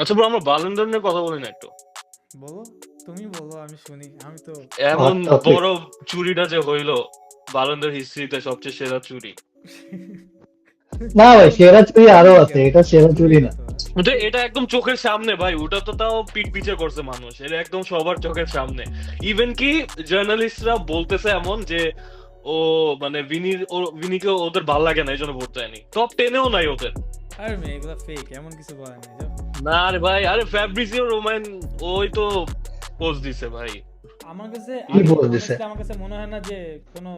আচ্ছা ব্রো, আমরা বালেন্ডর নিয়ে কথা বলি না একটু? বলো, তুমি বলো, আমি শুনি। আমি তো এমন টপিক। বড় চুরিটা যে হইলো, বালেন্ডর হিস্ট্রিতে সবচেয়ে সেরা চুরি। না ভাই, সেরা চুরি আরো চুরি আছে, কেন? এটা সেরা চুরি চুরি না। কত? কিন্তু এটা একদম চোখের সামনে ভাই, ওটা তো তাও পিট পিছে করছে মানুষ, এটা একদম সবার চোখের সামনে। ইভেন কি জার্নালিস্টরা বলতেছে এমন যে ও মানে ভিনিকে ওদের ভাল লাগে না, এই জন্য ভোট দেয়নি। টপ 10-এও নাই ওদের। আরে মেয়ে, এগুলো ফেক, এমন কিছু বলে নাই যাও। না আরে ভাই, আরে ফ্যাব্রিসিও রোমান ওই তো পোস্ট দিছে ভাই। আমার কাছে কি বলে দিছে? honestly আমার কাছে মনে হয় না যে কোনো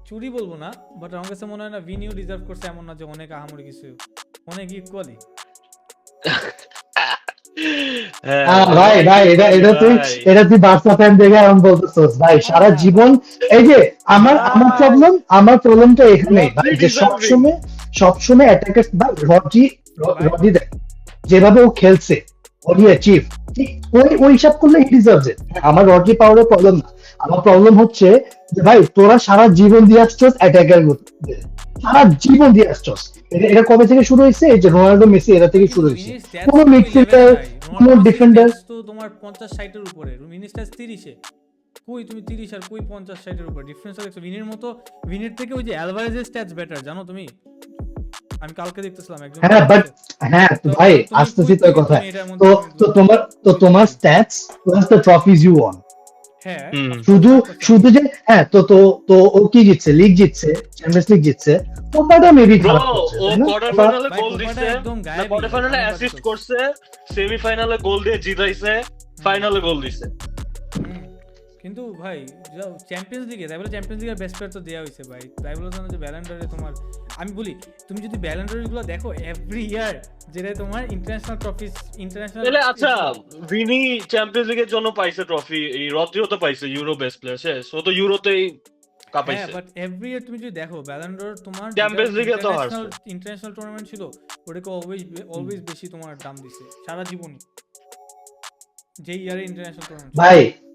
চুরি বলবো না, বাট আমার কাছে মনে হয় না ভিনিও ডিজার্ভ করছে, এমন না যে অনেক আহামরি কিছু, অনেক ইকুয়ালি। ভাই ভাই, এটা তুই বার্সা ফ্যান দেখে এমন বলতেছস ভাই? সারা জীবন এই যে আমার প্রবলেমটা এখানে ভাই, যে সবসময় অ্যাটাকার ভাই। রডি দেখ যেভাবে ও খেলছে, রডি অ্যাচিভ, ঠিক ওই হিসাব করলে হি ডিজার্ভস ইট। আমার রডি পাওয়ারের প্রবলেম না, আমার প্রবলেম হচ্ছে যে ভাই তোরা সারা জীবন দিয়ে আসছস অ্যাটাকার করতে, সারা জীবন দিয়ে আসছস। এটা কবে থেকে শুরু হয়েছে? এই যে রোনাল্ডো মেসি এরা থেকে শুরু হয়েছে। কোন মিডফিল্ডার, কোন ডিফেন্ডার তো তোমার 50-60 এর উপরে, মিনি স্ট্যাটস 30-এ। কই তুমি 30 আর কই 50-60 এর উপরে ডিফারেন্স দেখছো? ভিনির থেকে ওই যে অ্যালভারেজের স্ট্যাটস বেটার, জানো তুমি? আমি কালকে দেখতেছিলাম একজন। হ্যাঁ বাট হ্যাঁ ভাই, আসতেছি তোর কথা। তোমার stats plus the trophies you won, হ্যাঁ শুধু যে হ্যাঁ তো ও কি জিতছে? লিগ জিতছে, চ্যাম্পিয়ন্স লিগ জিতছে, ওটাটা মেবি ব্রো, খারাপ করছে, ও তাই না? কোয়ার্টার ফাইনালে ভাই, গোল কোপাটা দিছে, একদম না গায়েবই, কোয়ার্টার ফাইনালে আমার অ্যাসিস্ট বাড়িতে। করছে, সেমিফাইনালে গোল দিয়ে জিতাইছে, ফাইনালে গোল দিছে। কিন্তু ভাই চ্যাম্পিয়ন্স লিগে, তাই বলে চ্যাম্পিয়ন্স লিগের বেস্ট প্লেয়ার তো দেওয়া হয়েছে ভাই, তাই বলে তো না যে ব্যালেন্ডারে তোমার। আমি বলি, তুমি যদি ব্যালেন্ডার গুলো দেখো এভরি ইয়ার, যেটা তোমার ইন্টারন্যাশনাল ট্রফিস, ইন্টারন্যাশনাল। তাহলে আচ্ছা, ভিনি চ্যাম্পিয়ন্স লিগের জন্য পাইছে ট্রফি, এই রদ্রিও তো পাইছে ইউরো বেস্ট প্লেয়ার, শেষ ও তো ইউরোতেই হ্যাঁ, কাপাইছে। বাট এভরি ইয়ার তুমি যদি দেখো ব্যালেন্ডার তোমার চ্যাম্পিয়ন্স লিগে তো হারছে। ইন্টারন্যাশনাল টুর্নামেন্ট ছিল, ওটাকে অলওয়েজ বেশি তোমার দাম দিছে সারা জীবনই, যে ইয়ারে ইন্টারন্যাশনাল টুর্নামেন্ট।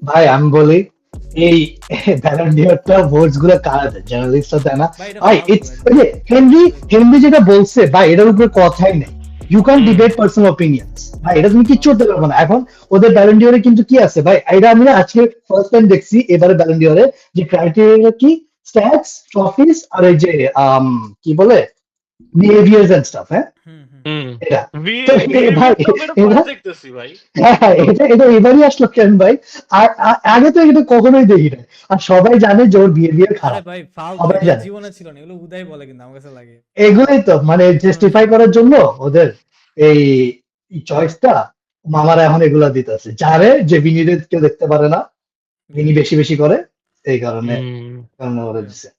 ভাই আমি বলি, এই ভ্যালেন্টিয়ারটা ভোটস গুলো কারা দেয়? জার্নালিস্টরা দেয় না ভাই। ইটস ওই যে হেনরি যেটা বলছে ভাই, এটার উপরে কথাই নেই। You can debate personal opinions ভাই, এটা তুমি কিচ্ছু করতে পারবে না। এখন ওদের ব্যালেন্ডিয়রে কিন্তু কি আছে ভাই? এটা আমি না আজকে ফার্স্ট টাইম দেখছি এবারে ব্যালেন্ডিয়রে যে ক্রাইটেরিয়া কি, স্ট্যাটস, ট্রফিজ আর এই যে কি বলে বিহেভিয়ার্স এন্ড স্টাফ। হ্যাঁ, এটা তো ভাই এটা দেখতেছি ভাই। হ্যাঁ, এটা এবারই আসলো কেন ভাই? আর আগে তো এটা কখনোই দেখি না। আর সবাই জানে যে ওর বিহেভিয়ার আরে খারাপ, ভাই ফাউল সবাই জানে। জীবনে ছিল না, এগুলো উদয় বলে, কিন্তু আমার কাছে লাগে এগুলোই তো মানে জাস্টিফাই করার জন্য ওদের এই চয়েসটা মামারা এখন এগুলা দিতেছে, যারে যে বিনিরে কেউ দেখতে পারে না, বিনি বেশি বেশি করে, এই কারণে ওরা দিচ্ছে।